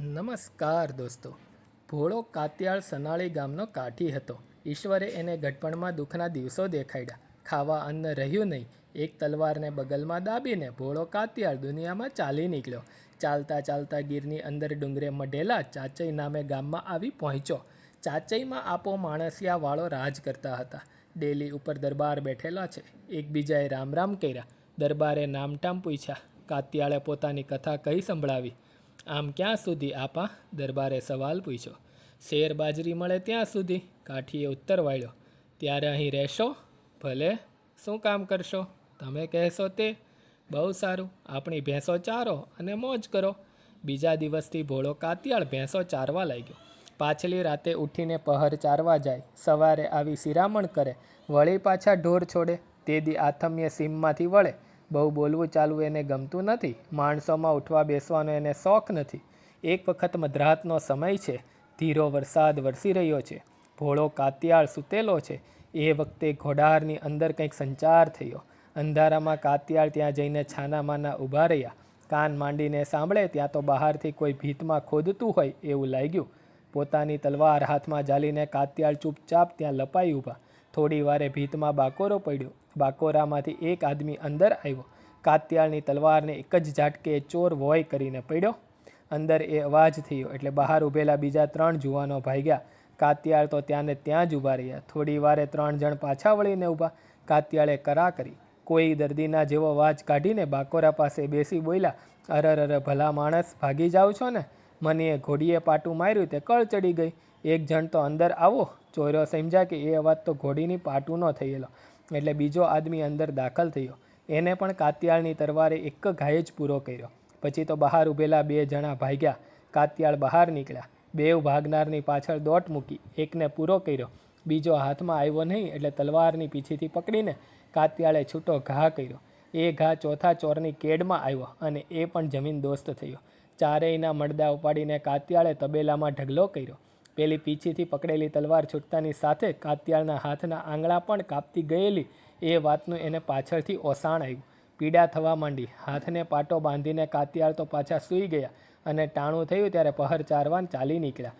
નમસ્કાર દોસ્તો. ભોળો કાતિયાળ સનાળી ગામનો કાઠી હતો. ઈશ્વરે એને ગઢપણમાં દુઃખના દિવસો દેખાડ્યા. ખાવા અન્ન રહ્યું નહીં. એક તલવારને બગલમાં દાબીને ભોળો કાતિયાળ દુનિયામાં ચાલી નીકળ્યો. ચાલતા ચાલતા ગીરની અંદર ડુંગરે મઢેલા ચાચઈ નામે ગામમાં આવી પહોંચ્યો. ચાચઈમાં આપો માણસિયા વાળો રાજ કરતા હતા. ડેલી ઉપર દરબાર બેઠેલા છે. એકબીજાએ રામ રામ કર્યા. દરબારે નામટામ પૂછ્યા. કાતિયાળે પોતાની કથા કહી સંભળાવી. આમ ક્યાં સુધી આપા? દરબારે સવાલ પૂછ્યો. શેર બાજરી મળે ત્યાં સુધી, કાઠીએ ઉત્તર વાળ્યો. ત્યારે અહીં રહેશો? ભલે. શું કામ કરશો? તમે કહેશો તે. બહુ સારું, આપણી ભેંસો ચારો અને મોજ કરો. બીજા દિવસથી ભોળો કાતિયાળ ભેંસો ચારવા લાગ્યો. પાછલી રાતે ઉઠીને પહર ચારવા જાય, સવારે આવી શિરામણ કરે, વળી પાછા ઢોર છોડે. તે દી આથમ્ય સીમમાંથી વળે. બહુ બોલવું ચાલવું એને ગમતું નથી. માણસોમાં ઉઠવા બેસવાનો એને શોખ નથી. એક વખત મધરાતનો સમય છે. ધીરો વરસાદ વરસી રહ્યો છે. ભોળો કાતિયાળ સૂતેલો છે. એ વખતે ઘોડારની અંદર કંઈક સંચાર થયો. અંધારામાં કાતિયાળ ત્યાં જઈને છાનામાના ઊભા રહ્યા. કાન માંડીને સાંભળે ત્યાં તો બહારથી કોઈ ભીતમાં ખોદતું હોય એવું લાગ્યું. પોતાની તલવાર હાથમાં ઝાલીને કાતિયાળ ચૂપચાપ ત્યાં લપાઈ ઊભા. થોડી વારે ભીતમાં બાકોરો પડ્યો. બાકોરામાંથી એક આદમી અંદર આવ્યો. કાતિયાળની તલવારને એક જ ઝાટકે ચોર વોય કરીને પડ્યો. અંદર એ અવાજ થયો એટલે બહાર ઊભેલા બીજા 3 જુવાનો ભાગ્યા. કાતિયાળ તો ત્યાં ને ત્યાં જ ઊભા રહ્યા. થોડી વારે 3 જણ પાછા વળીને ઊભા. કાતિયાળે કરા કરી. કોઈ દર્દીના જેવો અવાજ કાઢીને બાકોરા પાસે બેસી બોલ્યા. અરર ભલા માણસ, ભાગી જાઓ છો ને? મને ઘોડીએ પાટું માર્યું તે કળ ચડી ગઈ. એક જણ તો અંદર આવો. ચોરો સમજ્યા કે એ અવાજ તો ઘોડીની પાટુંનો થયેલો, એટલે બીજો આદમી અંદર દાખલ થયો. એને પણ કાતિયાળની તરવારે એક ઘાય જ પૂરો કર્યો. પછી તો બહાર ઊભેલા 2 જણા ભાગ્યા. કાતિયાળ બહાર નીકળ્યા. બેવ ભાગનારની પાછળ દોટ મૂકી. એકને પૂરો કર્યો. બીજો હાથમાં આવ્યો નહીં એટલે તલવારની પીછીથી પકડીને કાતિયાળે છૂટો ઘા કર્યો. એ ઘા ચોથા ચોરની કેડમાં આવ્યો અને એ પણ જમીન દોસ્ત થયો. ચારેયના મડદા ઉપાડીને કાતિયાળે તબેલામાં ઢગલો કર્યો. પેલી પીછીથી પકડેલી તલવાર છૂટતાની સાથે કાતિયાળના હાથના આંગળા પણ કાપતી ગયેલી. એ વાતનું એને પાછળથી ઓસાણ આવ્યું. પીડા થવા માંડી. હાથને પાટો બાંધીને કાતિયાળ તો પાછા સૂઈ ગયા અને ટાણું થયું ત્યારે પહર ચારવાન ચાલી નીકળ્યા.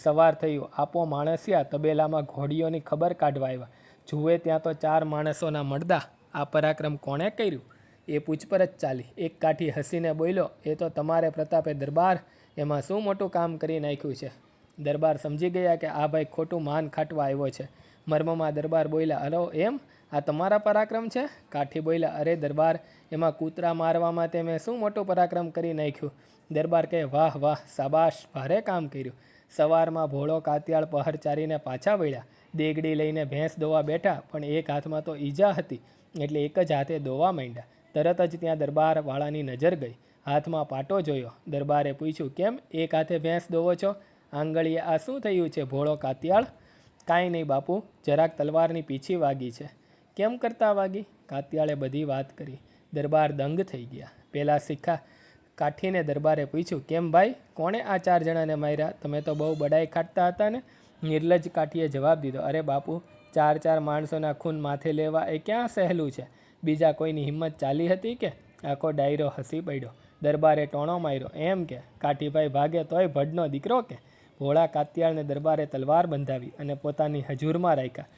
સવાર થયું. આપો માણસિયા તબેલામાં ઘોડીઓની ખબર કાઢવા આવ્યા. જુએ ત્યાં તો 4 માણસોના મડદા. આ પરાક્રમ કોણે કર્યું? એ પૂછપરછ ચાલી. એક કાઠી હસીને બોલ્યો, એ તો તમારે પ્રતાપે દરબાર, એમાં શું મોટું કામ કરી નાખ્યું છે? દરબાર સમજી ગયા કે આ ભાઈ ખોટું માન ખાટવા આવ્યો છે. મર્મમાં દરબાર બોલ્યા, અરો એમ? આ તમારા પરાક્રમ છે? કાઠી બોલ્યા, અરે દરબાર, એમાં કૂતરા મારવામાં તે મેં શું મોટું પરાક્રમ કરી નાખ્યું? દરબાર કહે, વાહ વાહ, સાબાશ, ભારે કામ કર્યું. સવારમાં ભોળો કાતિયાળ પહર ચારીને પાછા વળ્યા. દેગડી લઈને ભેંસ દોવા બેઠા, પણ એક હાથમાં તો ઈજા હતી એટલે એક જ હાથે દોવા માંડ્યા. તરત જ ત્યાં દરબાર વાળાની નજર ગઈ. હાથમાં પાટો જોયો. દરબારે પૂછ્યું, કેમ એક હાથે ભેંસ દોવો છો? આંગળીએ આ શું થયું છે ભોળો કાતિયાળ? કાંઈ નહીં બાપુ, જરાક તલવારની પીછી વાગી છે. કેમ કરતા વાગી? કાતિયાળે બધી વાત કરી. દરબાર દંગ થઈ ગયા. પેલા શિખા કાઠીને દરબારે પૂછ્યું, કેમ ભાઈ, કોણે આ 4 જણાને માર્યા? તમે તો બહુ બડાઈ ખાટતા હતા ને? નિર્લજ્જ કાઠીએ જવાબ દીધો, અરે બાપુ, 4 માણસોના ખૂન માથે લેવા એ ક્યાં સહેલું છે? બીજા કોઈની હિંમત ચાલી હતી કે? આખો ડાયરો હસી પડ્યો. દરબારે ટોણો માર્યો. એમ કે કાઠીભાઈ ભાગે તોય ભડનો દીકરો કે? ભોળા કાતિયાળને દરબારે તલવાર બંધાવી અને પોતાની હજૂરમાં રાખ્યા.